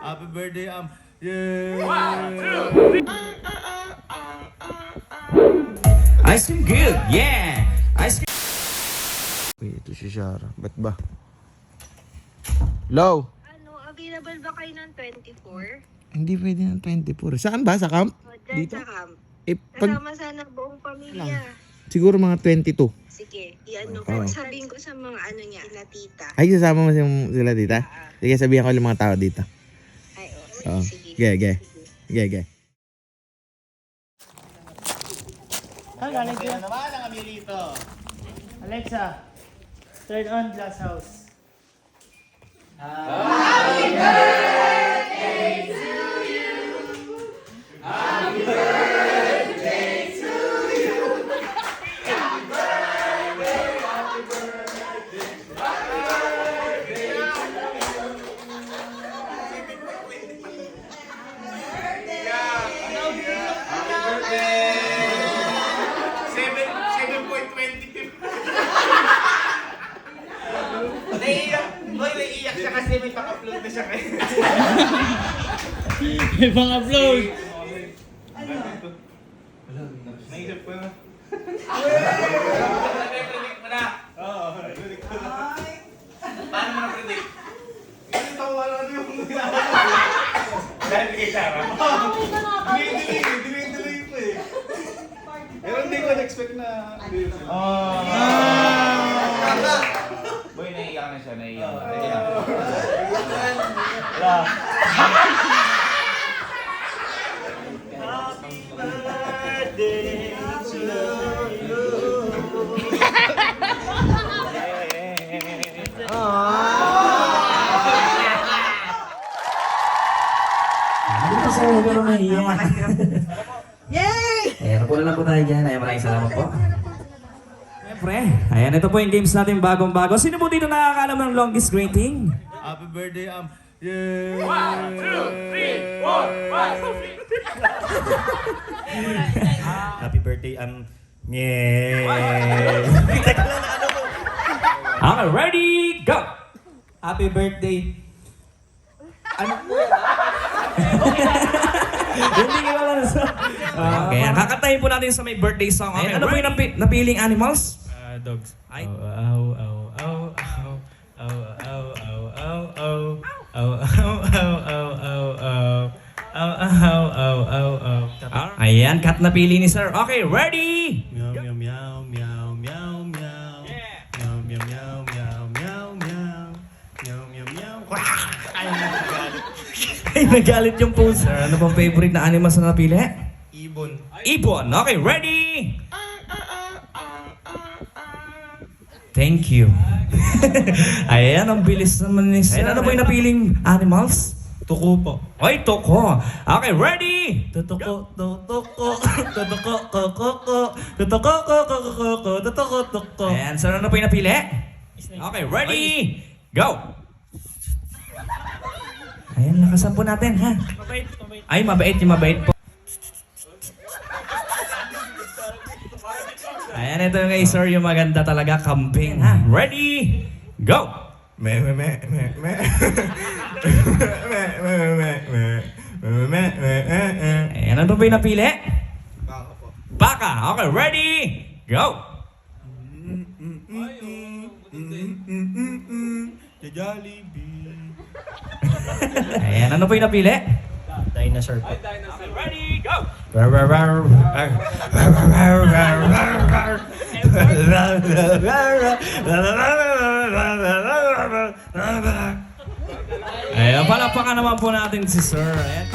Happy birthday, yeah! 1, 2, 3. Ice cream good, yeah! Ice cream. Uy, ito si Shara. Ba't ba? Low! Available ba kayo ng 24? Hindi pwede ng 24. Saan ba? Sa camp? O, dyan Dito? sa camp. Pag, Kasama sana buong pamilya. siguro mga 22. Sige, i-ano Oo. ko. Sabihin ko sa mga ano niya, ina tita. Ay, sasama mo sila dito? Sige, sabihan ko yung mga tao dito. Ay, Oo. sige. Ge. Alexa. Alexa, turn on Glass House. Naiiyak siya kasi may pang-upload na siya kayo. May pang-upload. Naisip ko na. Predict mo na. Oo, predict ko na. Paano mo na-predict? Kasi tawa lang yung dahil kay Sarah. Delay pa eh. Pero hindi ko na-expect na. Boy, naiiyak na siya, naiiyak na. Sige na. Ano pa sir, huwag ka naman naiiyak. Yay! Ayan, napunan lang po tayo dyan. Ayan, maraming salamat po. Siyempre, ayan, ito po yung games natin bagong-bago. Sino po dito nakakaalam ng longest greeting? Happy birthday, yeah! 1, 2, 3, 4, 5. Happy birthday, yeah. Okay, ready, go! Happy birthday. Hindi ka wala na sa... Okay, kakatayin po natin sa may birthday song. Okay, ano po yung napiling animals? Dogs. Ay. Ow, ow, ow, ow, ow, ow, ow, ow, ow, ow, ow, ow, ow, ow, ow. Ow, ow, ow, ow, ow. Ayan, cut na pili ni sir. Okay, ready? Meow, meow, meow, meow, meow, meow. Meow, meow, meow, meow, meow, meow. Meow, meow, meow. Ay, nagalit yung poster. Ano bang favorite na animals na napili? Ibon. Ibon. Okay, ready? Thank you. Ayan, ang bilis naman ni sir. Ano ba yung napiling animals? Tuko po. Ay, toko. Okay, ready? Tutuko, tutuko, tutuko, kokoko, tutuko, kokoko, tutuko, tuko. Ayan, sir, ano po yung napili? Okay, ready? Go! Ayan, lakasan po natin, ha? Ay, mabait yung mabait po. Ayan, ito yung kay sir, yung maganda talaga, kambing, ha? Ready? Go! Me, me, me, me, me. Me, me, me, me. Me, me, me, me. Ayan, ano po yung napili? Baka po. Baka! Okay, ready? Go! The Jollibee. Ayan, ano po yung napili? Dinosaur po. Okay, ready? Go! Ayan, palakpakan naman po natin si sir. Ayan.